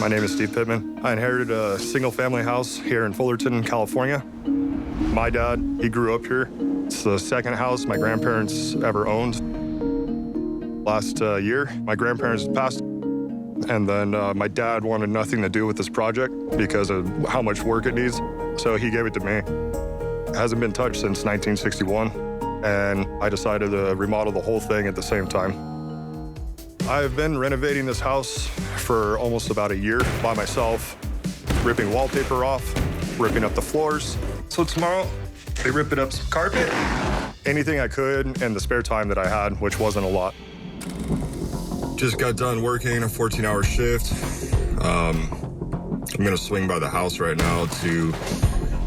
My name is Steve Pittman. I inherited a single-family house here in Fullerton, California. My dad, he grew up here. It's the second house my grandparents ever owned. Last year, my grandparents passed, and then my dad wanted nothing to do with this project because of how much work it needs, so he gave it to me. It hasn't been touched since 1961, and I decided to remodel the whole thing at the same time. I've been renovating this house for almost about a year by myself, ripping wallpaper off, ripping up the floors. So tomorrow, they rip it up some carpet, anything I could in the spare time that I had, which wasn't a lot. Just got done working a 14-hour shift. I'm gonna swing by the house right now to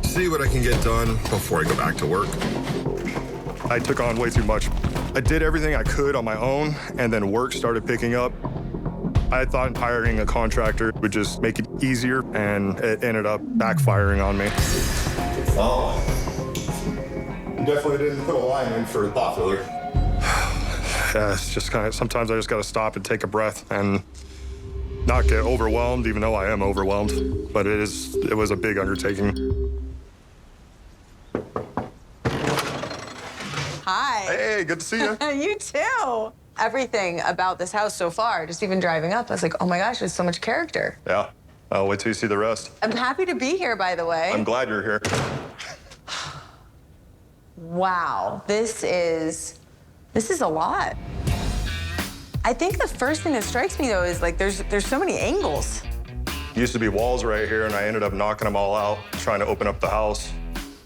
see what I can get done before I go back to work. I took on way too much. I did everything I could on my own, and then work started picking up. I thought hiring a contractor would just make it easier, and it ended up backfiring on me. Oh, you definitely didn't put a line in for a thought filler. Yeah, it's just kind of, sometimes I just gotta stop and take a breath and not get overwhelmed, even though I am overwhelmed. But it was a big undertaking. Hi. Hey, good to see you. You too. Everything about this house so far, just even driving up, I was like, oh my gosh, there's so much character. Yeah, I'll wait till you see the rest. I'm happy to be here, by the way. I'm glad you're here. Wow, this is a lot. I think the first thing that strikes me though is like there's so many angles. Used to be walls right here, and I ended up knocking them all out, trying to open up the house.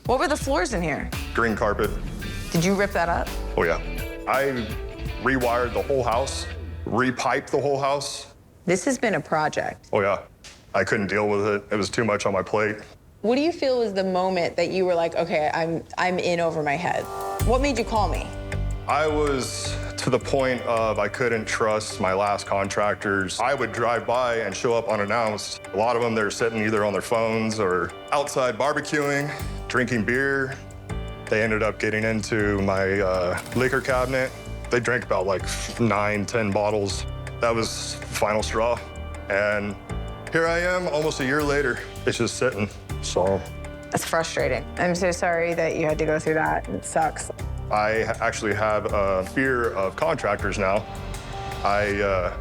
What were the floors in here? Green carpet. Did you rip that up? Oh yeah. I rewired the whole house, repiped the whole house. This has been a project. Oh yeah. I couldn't deal with it. It was too much on my plate. What do you feel was the moment that you were like, okay, I'm in over my head? What made you call me? I was to the point of I couldn't trust my last contractors. I would drive by and show up unannounced. A lot of them, they're sitting either on their phones or outside barbecuing, drinking beer. They ended up getting into my liquor cabinet. They drank about like 9, 10 bottles. That was the final straw. And here I am, almost a year later. It's just sitting, so. That's frustrating. I'm so sorry that you had to go through that. It sucks. I actually have a fear of contractors now. I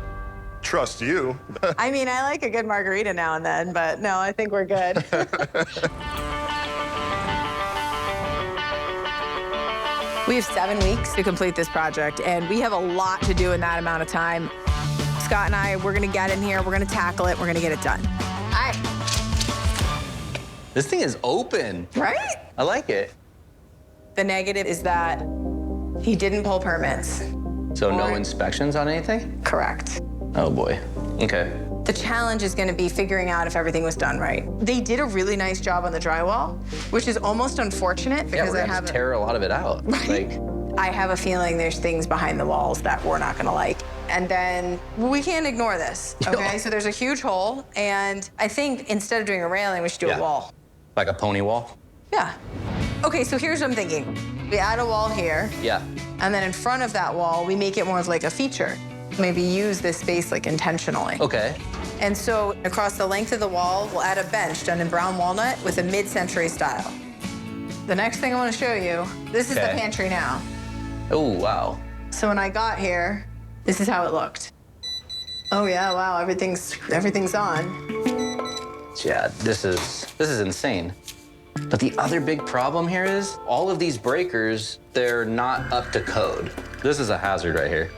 trust you. I mean, I like a good margarita now and then, but no, I think we're good. We have 7 weeks to complete this project, and we have a lot to do in that amount of time. Scott and I, we're gonna get in here, we're gonna tackle it, we're gonna get it done. Hi. This thing is open. Right? I like it. The negative is that he didn't pull permits. So no inspections on anything? Correct. Oh boy. Okay. The challenge is gonna be figuring out if everything was done right. They did a really nice job on the drywall, which is almost unfortunate because I have to tear a lot of it out. Right? Like, I have a feeling there's things behind the walls that we're not gonna like. And then we can't ignore this, okay? So there's a huge hole, and I think instead of doing a railing, we should do a wall. Like a pony wall? Yeah. Okay, so here's what I'm thinking. We add a wall here. Yeah. And then in front of that wall, we make it more of like a feature. Maybe use this space like intentionally. Okay. And so across the length of the wall, we'll add a bench done in brown walnut with a mid-century style. The next thing I want to show you, this is the pantry now. Oh, wow. So when I got here, this is how it looked. Oh yeah, wow, everything's on. Yeah, this is insane. But the other big problem here is all of these breakers, they're not up to code. This is a hazard right here.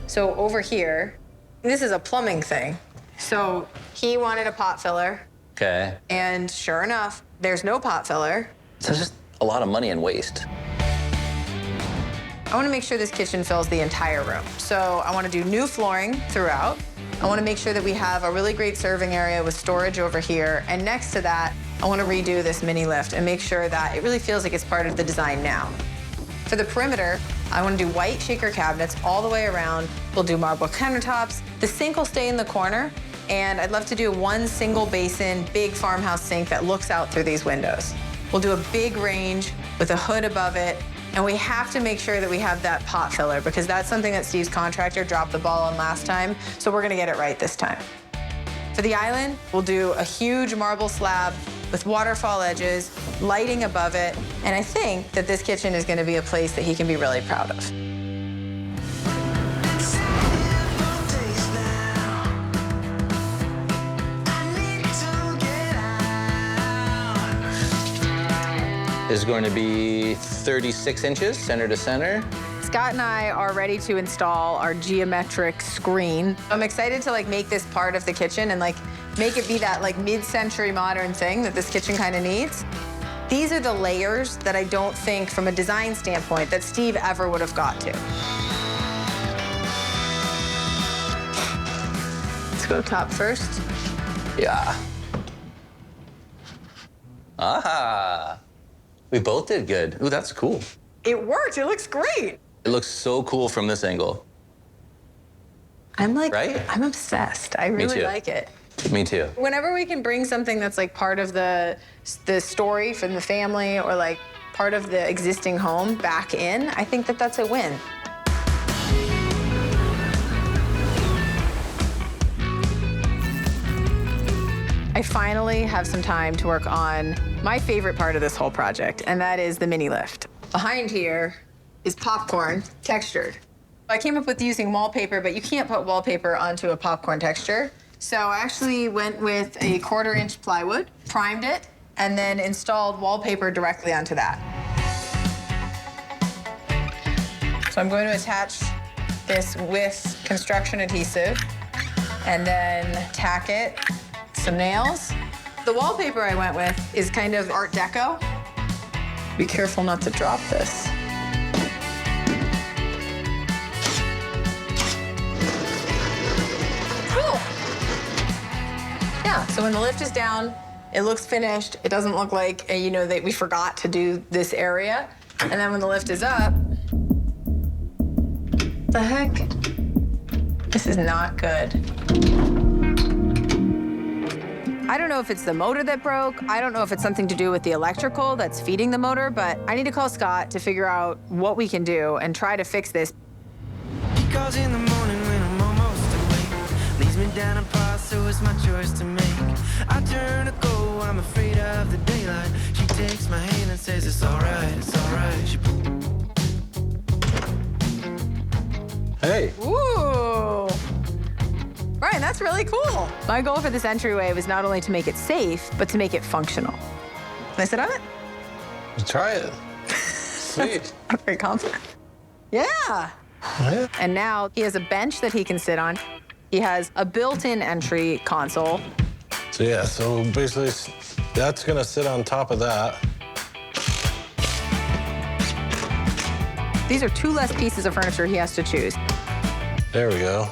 So over here, this is a plumbing thing. So he wanted a pot filler. Okay. And sure enough, there's no pot filler. So it's just a lot of money and waste. I want to make sure this kitchen fills the entire room. So I want to do new flooring throughout. I want to make sure that we have a really great serving area with storage over here. And next to that, I want to redo this mini lift and make sure that it really feels like it's part of the design now. For the perimeter, I want to do white shaker cabinets all the way around. We'll do marble countertops. The sink will stay in the corner. And I'd love to do one single basin, big farmhouse sink that looks out through these windows. We'll do a big range with a hood above it, And we have to make sure that we have that pot filler because that's something that Steve's contractor dropped the ball on last time. So we're gonna get it right this time. For the island, we'll do a huge marble slab with waterfall edges, lighting above it. And I think that this kitchen is gonna be a place that he can be really proud of. Is going to be 36 inches, center to center. Scott and I are ready to install our geometric screen. I'm excited to make this part of the kitchen and make it be that mid-century modern thing that this kitchen kind of needs. These are the layers that I don't think from a design standpoint that Steve ever would have got to. Let's go top first. Yeah. Ah. We both did good. Ooh, that's cool. It worked. It looks great. It looks so cool from this angle. Right? I'm obsessed. I really like it. Me too. Whenever we can bring something that's part of the story from the family or part of the existing home back in, I think that that's a win. I finally have some time to work on my favorite part of this whole project, and that is the mini lift. Behind here is popcorn textured. I came up with using wallpaper, but you can't put wallpaper onto a popcorn texture. So I actually went with a 1/4-inch plywood, primed it, and then installed wallpaper directly onto that. So I'm going to attach this with construction adhesive and then tack it, some nails. The wallpaper I went with is kind of Art Deco. Be careful not to drop this. Cool. Yeah, so when the lift is down, it looks finished. It doesn't look like, that we forgot to do this area. And then when the lift is up, the heck? This is not good. I don't know if it's the motor that broke. I don't know if it's something to do with the electrical that's feeding the motor, but I need to call Scott to figure out what we can do and try to fix this. He calls in the morning when I'm almost awake. Leaves me down a path, so it's my choice to make. I turn to go, I'm afraid of the daylight. She takes my hand and says it's alright, it's alright. Hey. Ooh. Brian, that's really cool. My goal for this entryway was not only to make it safe, but to make it functional. Can I sit on it? Try it. Sweet. I'm very confident. Yeah. Yeah. And now he has a bench that he can sit on. He has a built-in entry console. So yeah, so basically that's gonna sit on top of that. These are 2 less pieces of furniture he has to choose. There we go.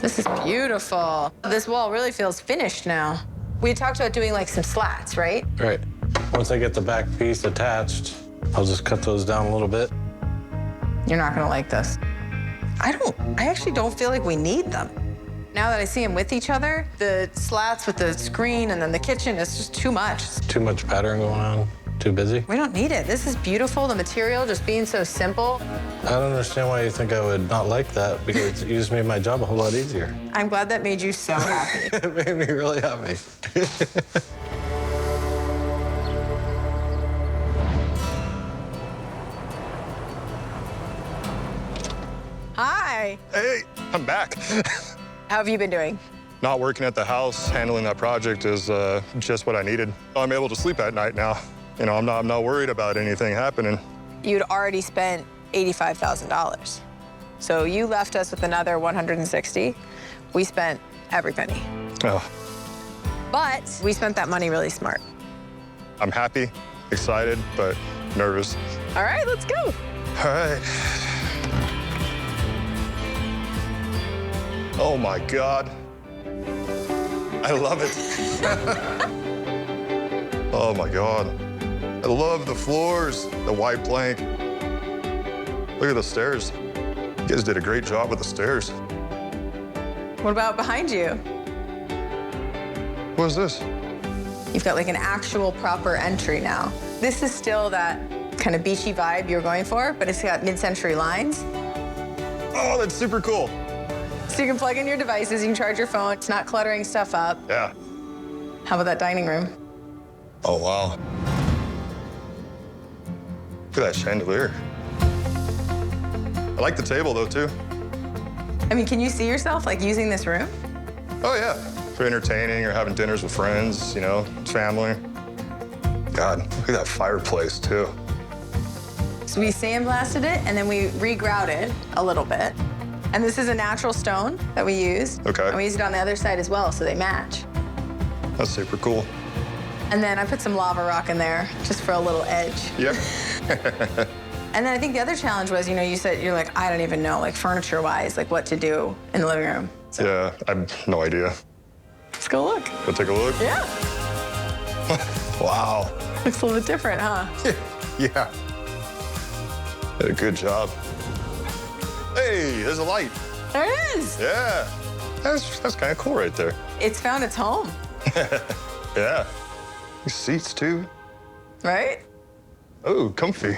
This is beautiful. This wall really feels finished now. We talked about doing some slats, right? Right. Once I get the back piece attached, I'll just cut those down a little bit. You're not gonna like this. I actually don't feel like we need them. Now that I see them with each other, the slats with the screen and then the kitchen, it's just too much. Too much pattern going on, too busy. We don't need it. This is beautiful, the material just being so simple. I don't understand why you think I would not like that, because you just made my job a whole lot easier. I'm glad that made you so happy. It made me really happy. Hi. Hey, I'm back. How have you been doing? Not working at the house, handling that project is just what I needed. I'm able to sleep at night now. I'm not worried about anything happening. You'd already spent $85,000. So you left us with another 160. We spent every penny. Oh, But we spent that money really smart. I'm happy, excited, but nervous. All right, let's go. All right. Oh my God. I love it. Oh my God. I love the floors, the white plank. Look at the stairs. You guys did a great job with the stairs. What about behind you? What is this? You've got like an actual proper entry now. This is still that kind of beachy vibe you're going for, but it's got mid-century lines. Oh, that's super cool. So you can plug in your devices, you can charge your phone. It's not cluttering stuff up. Yeah. How about that dining room? Oh, wow. Look at that chandelier. I like the table, though, too. I mean, can you see yourself like using this room? Oh, yeah. For entertaining or having dinners with friends, you know, family. God, look at that fireplace, too. So we sandblasted it and then we regrouted a little bit. And this is a natural stone that we used. Okay. And we used it on the other side as well, so they match. That's super cool. And then I put some lava rock in there just for a little edge. Yep. And then I think the other challenge was, you know, you said, you're like, I don't even know, like furniture-wise, like what to do in the living room. So Yeah, I have no idea. let's go look. Go take a look. Yeah. Wow. Looks a little bit different, huh? Yeah. Did a good job. Hey, there's a light. There it is. Yeah. That's kind of cool right there. It's found its home, Yeah. These seats, too. right? Oh, comfy.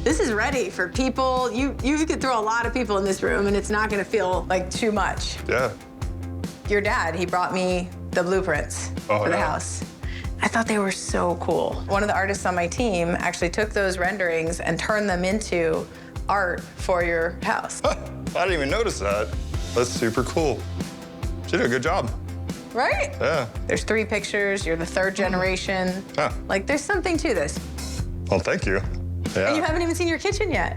This is ready for people. You could throw a lot of people in this room and it's not gonna feel like too much. Yeah. Your dad, he brought me the blueprints for the yeah. house. I thought they were so cool. One of the artists on my team actually took those renderings and turned them into art for your house. I didn't even notice that. That's super cool. She did a good job. Right? Yeah. There's 3 pictures, you're the 3rd generation. Huh. Like, there's something to this. Well, thank you. Yeah. And you haven't even seen your kitchen yet.